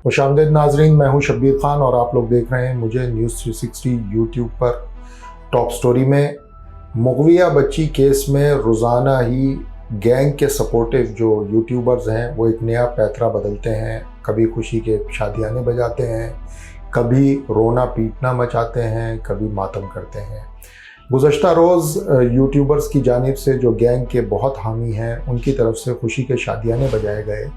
खुशामदीद नाजरीन, मैं हूं शब्बीर खान और आप लोग देख रहे हैं मुझे न्यूज़ 360 यूट्यूब पर। टॉप स्टोरी में मुगविया बच्ची केस में रोज़ाना ही गैंग के सपोर्टिव जो यूट्यूबर्स हैं वो एक नया पैतरा बदलते हैं। कभी खुशी के शादियाने बजाते हैं, कभी रोना पीटना मचाते हैं, कभी मातम करते हैं। गुज़श्ता रोज़ यूट्यूबर्स की जानिब से जो गैंग के बहुत हामी हैं उनकी तरफ से खुशी के शादियाने बजाए गए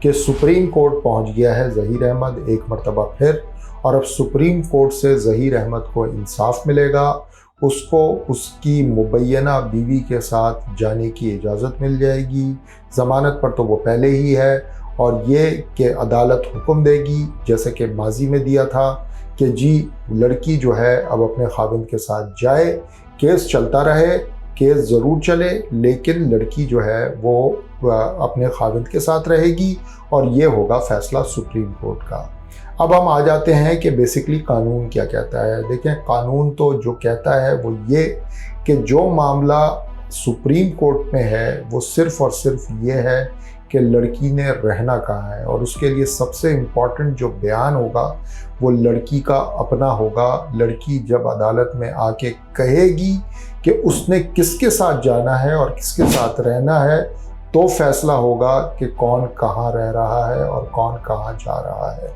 कि सुप्रीम कोर्ट पहुंच गया है ज़हीर अहमद एक मरतबा फिर, और अब सुप्रीम कोर्ट से ज़हीर अहमद को इंसाफ मिलेगा। उसको उसकी मुबैना बीवी के साथ जाने की इजाज़त मिल जाएगी। ज़मानत पर तो वो पहले ही है और ये कि अदालत हुक्म देगी जैसे कि माजी में दिया था कि जी लड़की जो है अब अपने खाविंद के साथ जाए, केस चलता रहे, केस ज़रूर चले, लेकिन लड़की जो है वो अपने खाविंद के साथ रहेगी और ये होगा फ़ैसला सुप्रीम कोर्ट का। अब हम आ जाते हैं कि बेसिकली कानून क्या कहता है। देखें, कानून तो जो कहता है वो ये कि जो मामला सुप्रीम कोर्ट में है वो सिर्फ़ और सिर्फ ये है कि लड़की ने रहना कहाँ है, और उसके लिए सबसे इम्पॉर्टेंट जो बयान होगा वो लड़की का अपना होगा। लड़की जब अदालत में आके कहेगी कि उसने किसके साथ जाना है और किसके साथ रहना है, तो फैसला होगा कि कौन कहाँ रह रहा है और कौन कहाँ जा रहा है।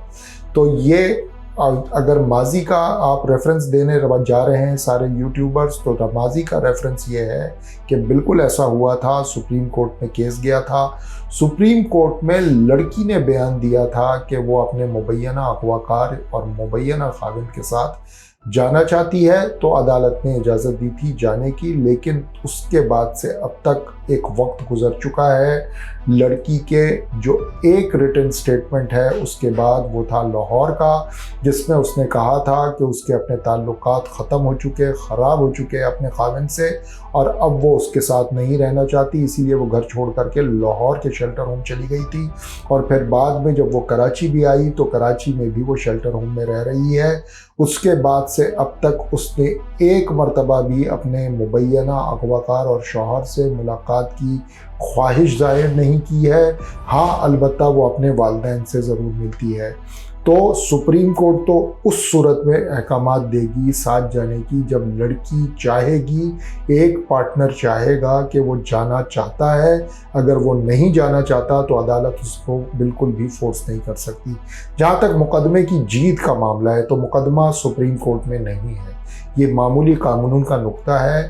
तो ये अगर माजी का आप रेफरेंस देने जा रहे हैं सारे यूट्यूबर्स, तो माजी का रेफरेंस ये है कि बिल्कुल ऐसा हुआ था। सुप्रीम कोर्ट में केस गया था, सुप्रीम कोर्ट में लड़की ने बयान दिया था कि वो अपने मुबैना अगवाकार और मुबैना खाविंद के साथ जाना चाहती है, तो अदालत ने इजाज़त दी थी जाने की। लेकिन उसके बाद से अब तक एक वक्त गुजर चुका है। लड़की के जो एक रिटन स्टेटमेंट है उसके बाद वो था लाहौर का, जिसमें उसने कहा था कि उसके अपने ताल्लुकात ख़त्म हो चुके, ख़राब हो चुके अपने खाविंद से, और अब वो उसके साथ नहीं रहना चाहती, इसीलिए वो घर छोड़ करके लाहौर के शेल्टर होम चली गई थी। और फिर बाद में जब वो कराची भी आई तो कराची में भी वो शेल्टर होम में रह रही है। उसके बाद से अब तक उसने एक मरतबा भी अपने मुबैना अगवाकार और शौहर से मुलाकात की ख्वाहिश ज़ाहिर नहीं की है। हाँ, अलबत्ता वो अपने वालिदैन से ज़रूर मिलती है। तो सुप्रीम कोर्ट तो उस सूरत में अहकामात देगी साथ जाने की जब लड़की चाहेगी, एक पार्टनर चाहेगा कि वो जाना चाहता है। अगर वो नहीं जाना चाहता तो अदालत उसको बिल्कुल भी फोर्स नहीं कर सकती। जहाँ तक मुकदमे की जीत का मामला है तो मुकदमा सुप्रीम कोर्ट में नहीं है, ये मामूली कानून का नुक्ता है,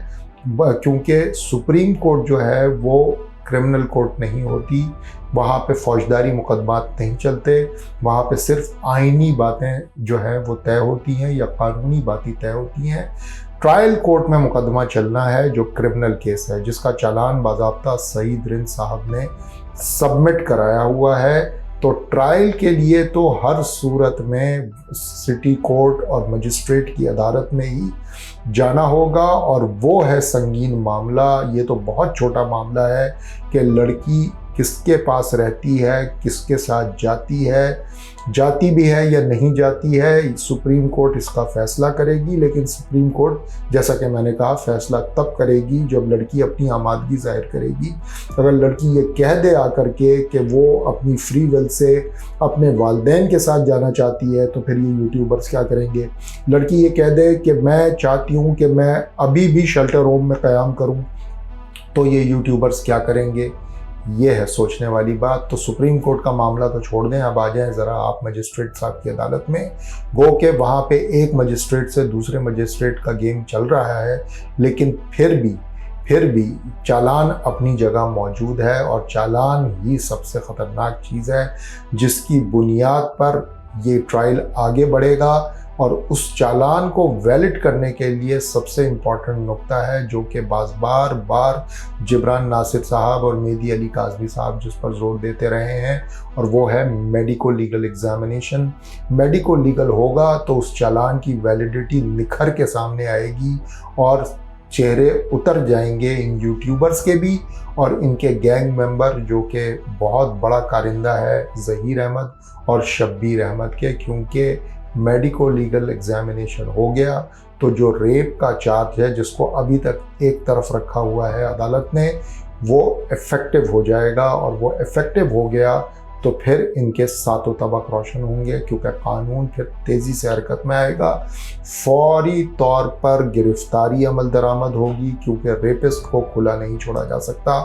क्योंकि सुप्रीम कोर्ट जो है वो क्रिमिनल कोर्ट नहीं होती। वहाँ पे फौजदारी मुकदमात नहीं चलते, वहाँ पे सिर्फ आइनी बातें जो है वो तय होती हैं या कानूनी बातें तय होती हैं। ट्रायल कोर्ट में मुकदमा चलना है जो क्रिमिनल केस है, जिसका चालान बाज़ाब्ता सईद रिंद साहब ने सबमिट कराया हुआ है। तो ट्रायल के लिए तो हर सूरत में सिटी कोर्ट और मजिस्ट्रेट की अदालत में ही जाना होगा, और वो है संगीन मामला। ये तो बहुत छोटा मामला है कि लड़की किसके पास रहती है, किसके साथ जाती है, जाती भी है या नहीं जाती है। सुप्रीम कोर्ट इसका फ़ैसला करेगी, लेकिन सुप्रीम कोर्ट जैसा कि मैंने कहा फ़ैसला तब करेगी जब लड़की अपनी आमादगी ज़ाहिर करेगी। अगर लड़की ये कह दे आकर के कि वो अपनी फ्री विल से अपने वालिदैन के साथ जाना चाहती है, तो फिर ये यूट्यूबर्स क्या करेंगे। लड़की ये कह दे कि मैं चाहती हूँ कि मैं अभी भी शेल्टर होम में क़याम करूँ, तो ये यूट्यूबर्स क्या करेंगे। ये है सोचने वाली बात। तो सुप्रीम कोर्ट का मामला तो छोड़ दें, अब आ जाएं ज़रा आप मजिस्ट्रेट साहब की अदालत में। गो के वहाँ पे एक मजिस्ट्रेट से दूसरे मजिस्ट्रेट का गेम चल रहा है, लेकिन फिर भी चालान अपनी जगह मौजूद है, और चालान ही सबसे ख़तरनाक चीज़ है जिसकी बुनियाद पर ये ट्रायल आगे बढ़ेगा। और उस चालान को वैलिड करने के लिए सबसे इम्पॉर्टेंट नुक्ता है जो कि बार बार जिब्रान नासिर साहब और मेहदी अली काज़मी साहब जिस पर जोर देते रहे हैं, और वो है medico legal examination. Medico legal होगा तो उस चालान की वैलिडिटी निखर के सामने आएगी और चेहरे उतर जाएंगे इन यूट्यूबर्स के भी और इनके गैंग मेंबर जो कि बहुत बड़ा कारिंदा है ज़हीर अहमद और शब्बीर अहमद के, क्योंकि मेडिको लीगल एग्जामिनेशन हो गया तो जो रेप का चार्ज है जिसको अभी तक एक तरफ रखा हुआ है अदालत ने, वो इफ़ेक्टिव हो जाएगा, और वो इफ़ेक्टिव हो गया तो फिर इनके सातों तबक रोशन होंगे, क्योंकि कानून फिर तेज़ी से हरकत में आएगा। फौरी तौर पर गिरफ्तारी अमल दरामद होगी, क्योंकि रेपिस्ट को खुला नहीं छोड़ा जा सकता।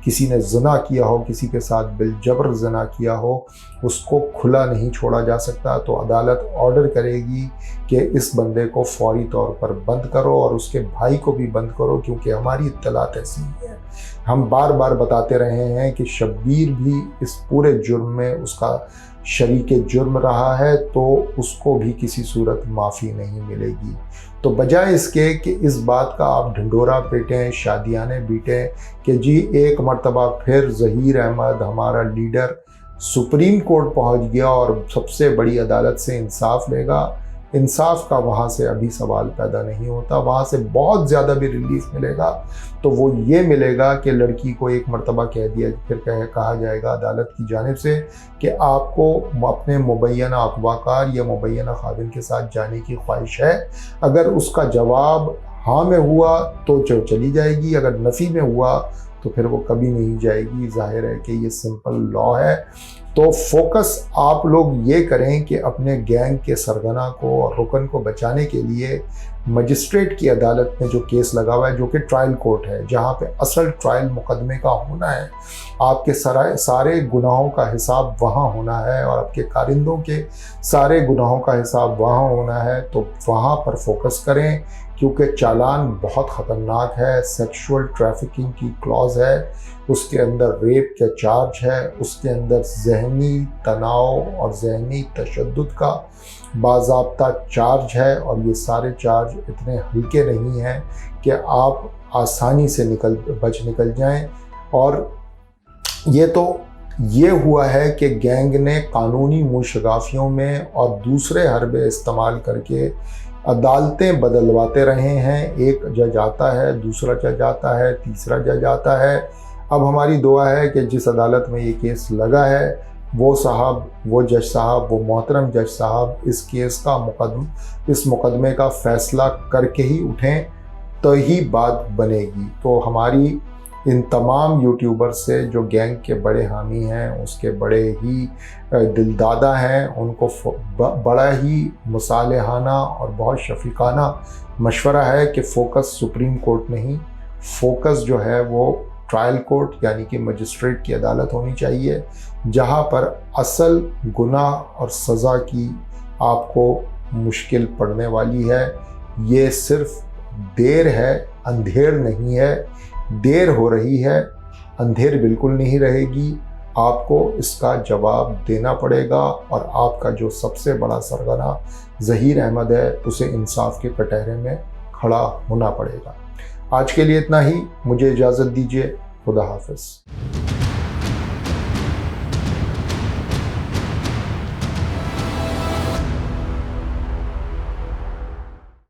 किसी ने ज़िना किया हो, किसी के साथ बिलजबर ज़िना किया हो, उसको खुला नहीं छोड़ा जा सकता। तो अदालत ऑर्डर करेगी कि इस बंदे को फौरी तौर पर बंद करो और उसके भाई को भी बंद करो, क्योंकि हमारी इत्तलात ऐसी है। हम बार बार बताते रहे हैं कि शब्बीर भी इस पूरे जुर्म में उसका शरीके जुर्म रहा है, तो उसको भी किसी सूरत माफ़ी नहीं मिलेगी। तो बजाय इसके कि इस बात का आप ढिंढोरा पीटें, शादियाने बीटें कि जी एक मर्तबा फिर ज़हीर अहमद हमारा लीडर सुप्रीम कोर्ट पहुंच गया और सबसे बड़ी अदालत से इंसाफ लेगा, इंसाफ का वहाँ से अभी सवाल पैदा नहीं होता। वहाँ से बहुत ज़्यादा भी रिलीफ मिलेगा तो वो ये मिलेगा कि लड़की को एक मर्तबा कह दिया, फिर कहा जाएगा अदालत की जानिब से कि आपको अपने मुबैना अगवाकार या मुबैना खाविन के साथ जाने की ख्वाहिश है। अगर उसका जवाब हाँ में हुआ तो चली जाएगी, अगर नफ़ी में हुआ तो फिर वो कभी नहीं जाएगी। ज़ाहिर है कि ये सिंपल लॉ है। तो फोकस आप लोग ये करें कि अपने गैंग के सरगना को और रुकन को बचाने के लिए मजिस्ट्रेट की अदालत में जो केस लगा हुआ है, जो कि ट्रायल कोर्ट है, जहाँ पे असल ट्रायल मुकदमे का होना है, आपके सारे गुनाहों का हिसाब वहाँ होना है और आपके कारिंदों के सारे गुनाहों का हिसाब वहाँ होना है, तो वहाँ पर फोकस करें, क्योंकि चालान बहुत ख़तरनाक है। सेक्सुअल ट्रैफिकिंग की क्लॉज है, उसके अंदर रेप का चार्ज है, उसके अंदर जहनी तनाव और जहनी तशद्दुद का बाज़ाब्ता चार्ज है, और ये सारे चार्ज इतने हल्के नहीं हैं कि आप आसानी से बच निकल जाएं। और ये हुआ है कि गैंग ने कानूनी मुशगाफियों में और दूसरे हरबे इस्तेमाल करके अदालतें बदलवाते रहे हैं। एक जज आता है, दूसरा जज आता है, तीसरा जज आता है। अब हमारी दुआ है कि जिस अदालत में ये केस लगा है वो जज साहब, वो मोहतरम जज साहब इस केस का इस मुकदमे का फ़ैसला करके ही उठें तो ही बात बनेगी। तो हमारी इन तमाम यूट्यूबर से जो गैंग के बड़े हामी हैं, उसके बड़े ही दिलदादा हैं, उनको बड़ा ही मुसालिहाना और बहुत शफीकाना मशवरा है कि फ़ोकस सुप्रीम कोर्ट नहीं, फ़ोकस जो है वो ट्रायल कोर्ट यानी कि मजिस्ट्रेट की अदालत होनी चाहिए, जहाँ पर असल गुनाह और सज़ा की आपको मुश्किल पड़ने वाली है। ये सिर्फ देर है, अंधेर नहीं है। देर हो रही है, अंधेर बिल्कुल नहीं रहेगी। आपको इसका जवाब देना पड़ेगा और आपका जो सबसे बड़ा सरगना ज़हीर अहमद है, उसे इंसाफ के कटहरे में खड़ा होना पड़ेगा। आज के लिए इतना ही, मुझे इजाज़त दीजिए। खुदा हाफ़िज़।